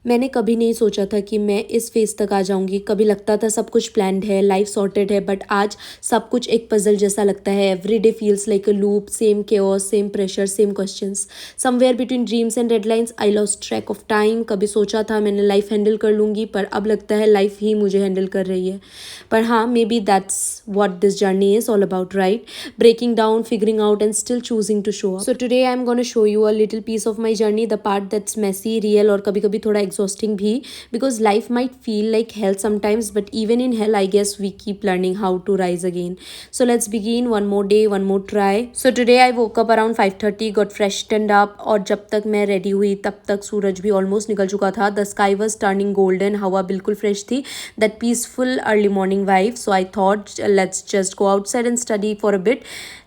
मैंने कभी नहीं सोचा था कि मैं इस फेज़ तक आ जाऊँगी। कभी लगता था सब कुछ प्लान्ड है, लाइफ़ सॉर्टेड है, बट आज सब कुछ एक पज़ल जैसा लगता है। Every day feels like a loop, same chaos, same pressure, same questions. Somewhere between dreams and deadlines I lost track of time. कभी सोचा था मैंने लाइफ़ हैंडल कर लूँगी, पर अब लगता है लाइफ़ ही मुझे हैंडल कर रही है। पर हाँ, may be that's what this journey is all about, right? Breaking down, figuring out, and still choosing to show up. So today I'm going to show you a little piece of my journey, the part that's messy, real, और कभी कभी थोड़ा exhausting भी, because life might feel like hell sometimes, but even in hell I guess we keep learning how to rise again. So let's begin. One more day, one more try. So today I woke up around 5:30, got freshened up, और जब तक मैं ready हुई तब तक सूरज भी almost निकल चुका था. The sky was turning golden, हवा बिल्कुल फ्रेश थी. That peaceful early morning vibe. So I thought let's just go outside and study for a bit.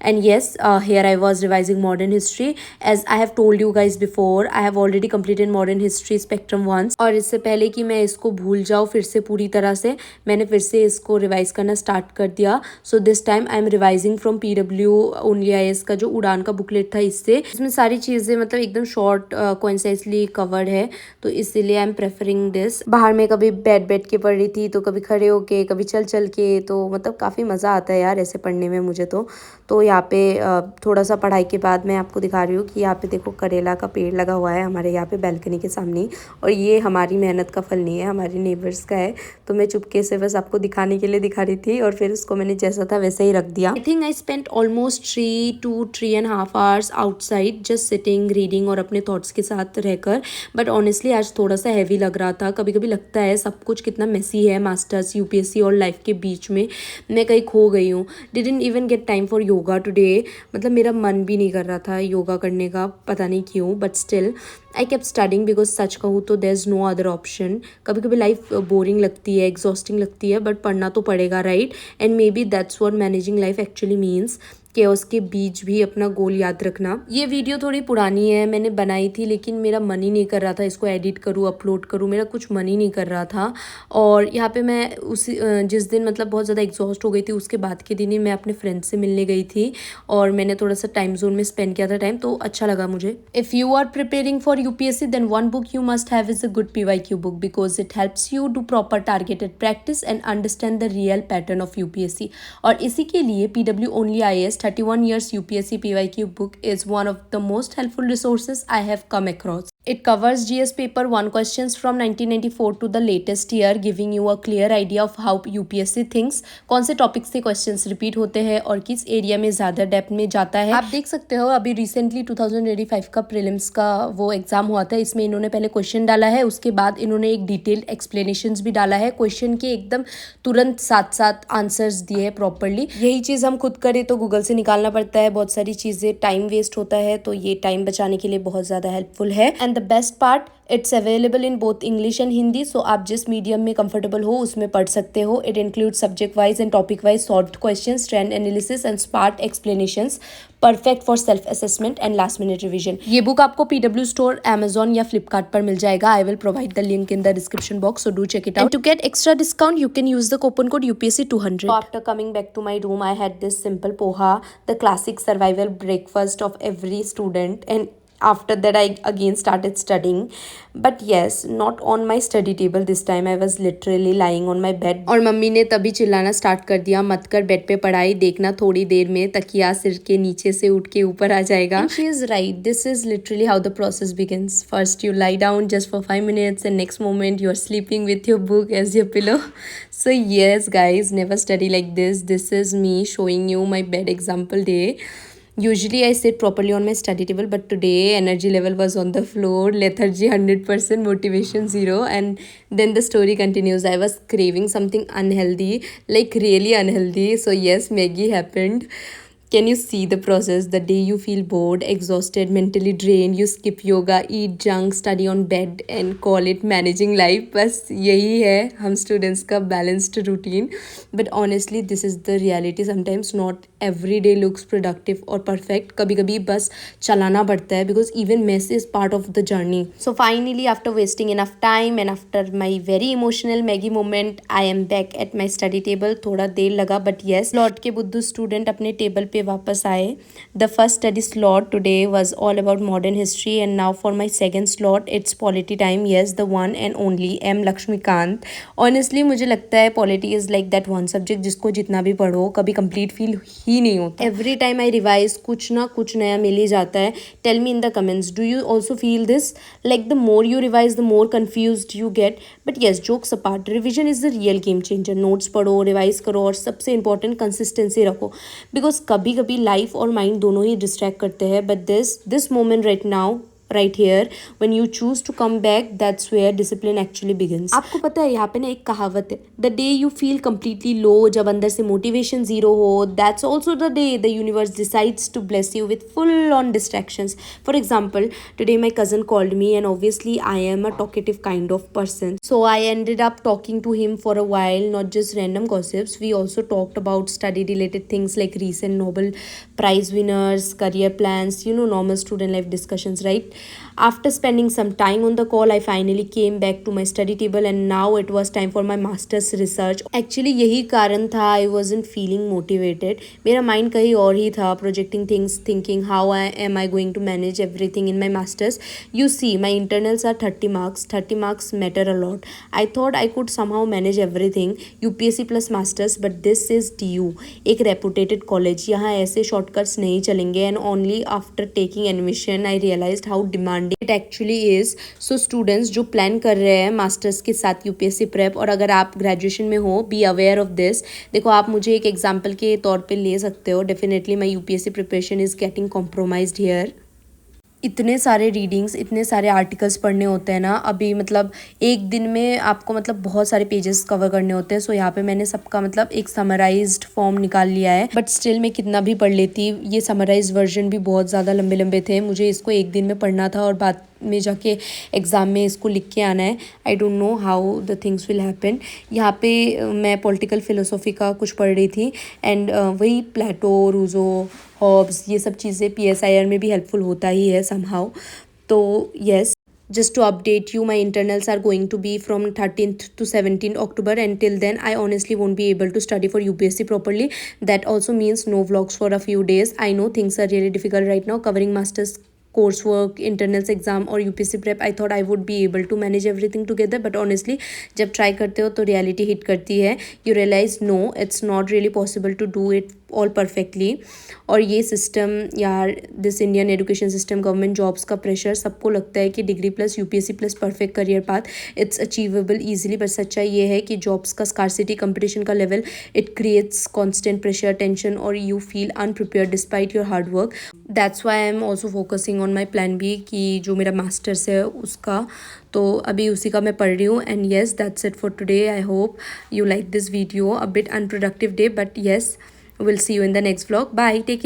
And yes, here I was revising modern history. As I have told you guys before, I have already completed modern history spectrum once. और इससे पहले कि मैं इसको भूल जाऊँ फिर से पूरी तरह से, मैंने फिर से इसको रिवाइज करना स्टार्ट कर दिया. So this time I am revising from PW only IAS का जो उड़ान का बुकलेट था, इससे इसमें सारी चीज़ें मतलब एकदम शॉर्ट कोइंसाइजली कवर्ड है, तो इसीलिए आई एम प्रेफरिंग दिस. बाहर में कभी बैठ के पढ़ रही थी, तो कभी खड़े होके, कभी चल के, तो मतलब काफ़ी मज़ा आता है यार ऐसे पढ़ने में मुझे तो यहाँ पे थोड़ा सा पढ़ाई के बाद मैं आपको दिखा रही हूँ कि यहाँ पे देखो करेला का पेड़ लगा हुआ है हमारे यहाँ पे बैल्कनी के सामने, और ये हमारी मेहनत का फल नहीं है, हमारे नेबर्स का है. तो मैं चुपके से बस आपको दिखाने के लिए दिखा रही थी, और फिर उसको मैंने जैसा था वैसे ही रख दिया. I think I spent almost 3 to 3.5 hours outside just sitting, reading और अपने थॉट्स के साथ रहकर. बट ऑनेस्टली आज थोड़ा सा हैवी लग रहा था. कभी कभी लगता है सब कुछ कितना मेसी है मास्टर्स, UPSC और लाइफ के बीच में मैं कहीं खो गई हूँ. Didn't even get time for yoga today. मतलब मेरा मन भी नहीं कर रहा था योगा करने का, पता नहीं क्यों, but still I kept studying because सच कहूँ तो there is no other option. कभी कभी लाइफ बोरिंग लगती है, एग्जॉस्टिंग लगती है, बट पढ़ना तो पड़ेगा, right? And may be that's what managing life actually means, chaos के बीच भी अपना गोल याद रखना. ये वीडियो थोड़ी पुरानी है, मैंने बनाई थी, लेकिन मेरा मन ही नहीं कर रहा था इसको एडिट करूँ, अपलोड करूँ, मेरा कुछ मन ही नहीं कर रहा था. और यहाँ पे मैं उसी जिस दिन मतलब बहुत ज़्यादा एग्जॉस्ट हो गई थी, उसके बाद के दिन ही मैं अपने फ्रेंड से मिलने गई थी, और मैंने थोड़ा सा टाइम जोन में स्पेंड किया था टाइम, तो अच्छा लगा मुझे. If you are preparing for UPSC, then one book you must have is a good PYQ book, because it helps you do proper targeted practice and understand the real pattern of UPSC. और इसी के लिए PW only IAS 31 years UPSC PYQ book is one of the most helpful resources I have come across. It covers GS paper 1 questions from 1994 to the latest year, giving you a clear idea of how UPSC thinks, कौन से topic से questions repeat होते हैं और किस area में ज़्यादा depth में जाता है. आप देख सकते हो अभी रिसेंटली 2025 का प्रीलिम्स का वो एग्जाम हुआ था, इसमें इन्होंने पहले क्वेश्चन डाला है, उसके बाद इन्होंने एक डिटेल्ड एक्सप्लेनेशंस भी डाला है, क्वेश्चन के एकदम तुरंत साथ साथ आंसर्स दिए हैं प्रॉपरली. यही चीज़ हम खुद करें तो गूगल से निकालना पड़ता है, बहुत सारी चीज़ें, टाइम वेस्ट होता है, तो ये टाइम बचाने के लिए बहुत ज़्यादा हेल्पफुल है. And the best part, it's available in both English and Hindi, so आप जिस मीडियम में कंफर्टेबल हो उसमें पढ़ सकते हो. It include subject wise and topic wise solved questions, trend analysis and smart explanations, perfect for self assessment and last minute revision. ये book आपको PW स्टोर, Amazon या फ्लिपकार्ट पर मिल जाएगा. I will provide the link in the description box, so do check it out. To get extra discount you can use the coupon code UPSC 200. After coming back to my room I had this simple poha, the classic survival breakfast of every student, and after that I again started studying, but yes, not on my study table this time. I was literally lying on my bed, और mummy ने तभी चिल्लाना start कर दिया, मत कर bed पे पढ़ाई, देखना थोड़ी देर में तकिया सिर के नीचे से उठ के ऊपर आ जाएगा. And she is right, this is literally how the process begins. First you lie down just for 5 minutes and next moment you are sleeping with your book as your pillow. So yes guys, never study like this. This is me showing you my bed example day. Usually I sit properly on my study table, but today energy level was on the floor, lethargy 100%, motivation 0. And then the story continues. I was craving something unhealthy, like really unhealthy. So yes, Maggie happened. Can you see the process? The day you feel bored, exhausted, mentally drained, you skip yoga, eat junk, study on bed and call it managing life. बस यही है हम students का balanced routine. But honestly, this is the reality. Sometimes not every day looks productive or perfect. कभी कभी बस चलाना पड़ता है, because even mess is part of the journey. So finally, after wasting enough time and after my very emotional Maggie moment, I am back at my study table. थोड़ा देर लगा, but yes, लौट के बुद्धू student अपने table पे वापस आए। The first study slot today was all about modern history and now for my second slot it's polity time. Yes, the one and only M Laxmikanth. Honestly मुझे लगता है polity is like that one subject जिसको जितना भी पढ़ो कभी complete feel ही नहीं होता। एवरी टाइम आई रिवाइज कुछ ना कुछ नया मिल ही जाता है। Tell me in the comments, do you also feel this? Like the more you revise the more confused you get. But yes, jokes apart, revision is the real game changer. Notes पढ़ो, revise करो और सबसे important consistency रखो, because कभी कभी life और mind दोनों ही distract करते हैं। But this moment right now, right here, when you choose to come back, that's where discipline actually begins. आपको पता है यहाँ पे ना एक कहावत है, the day you feel completely low, जब अंदर से मोटिवेशन जीरो हो, that's also the day the universe decides to bless you with full on distractions. For example, today my cousin called me and obviously I am a talkative kind of person, so I ended up talking to him for a while, not just random gossips. We also talked about study related things like recent Nobel Prize winners, career plans, normal student life discussions, right? After spending some time on the call, I finally came back to my study table and now it was time for my master's research. Actually यही कारण था, I wasn't feeling motivated. मेरा mind कहीं और ही था, projecting things, thinking how am I going to manage everything in my masters. You see, my internals are 30 marks. 30 marks matter a lot. I thought I could somehow manage everything, UPSC plus masters, but this is DU, एक reputed college. यहाँ ऐसे shortcuts नहीं चलेंगे and only after taking admission I realized how demanding it actually is. So students जो plan कर रहे हैं masters के साथ यूपीएससी प्रेप, और अगर आप ग्रेजुएशन में हो, बी अवेयर ऑफ दिस। देखो, आप मुझे एक एग्जांपल के तौर पे ले सकते हो। Definitely my UPSC preparation is getting compromised here. इतने सारे रीडिंग्स, इतने सारे आर्टिकल्स पढ़ने होते हैं ना, अभी मतलब एक दिन में आपको मतलब बहुत सारे पेजेस कवर करने होते हैं। सो यहाँ पे मैंने सबका मतलब एक समराइज्ड फॉर्म निकाल लिया है, बट स्टिल मैं कितना भी पढ़ लेती, ये समराइज्ड वर्जन भी बहुत ज़्यादा लंबे लंबे थे। मुझे इसको एक दिन में पढ़ना था और बाद में जाके एग्ज़ाम में इसको लिख के आना है। I don't know how the things will happen. यहाँ पे मैं पॉलिटिकल फिलोसॉफी का कुछ पढ़ रही थी एंड वही प्लेटो, रूजो, हॉब्स, ये सब चीज़ें PSIR में भी हेल्पफुल होता ही है समहाउ। तो yes, just to update you, my internals are going to be from 13th to 17th October, and till then I honestly won't be able to study for UPSC properly. That also means no vlogs for a few days. I know things are really difficult right now, covering masters coursework, internals exam और UPSC prep. I thought I would be able to manage everything together, but honestly जब try करते हो तो reality hit करती है। You realize no, it's not really possible to do it all perfectly. और ये system यार, this Indian education system, government jobs का प्रेशर, सबको लगता है कि degree plus UPSC plus perfect career path, it's achievable easily. But सच्चाई ये है कि जॉब्स का स्कार्सिटी, कंपटीशन का level, it creates constant pressure, tension, और you feel unprepared despite your hard work. That's why I am also focusing on my plan B, कि जो मेरा मास्टर्स है उसका, तो अभी उसी का मैं पढ़ रही हूँ। And yes, that's it for today. I hope you like this video, a bit unproductive day, but yes, we'll see you in the next vlog. Bye, take care.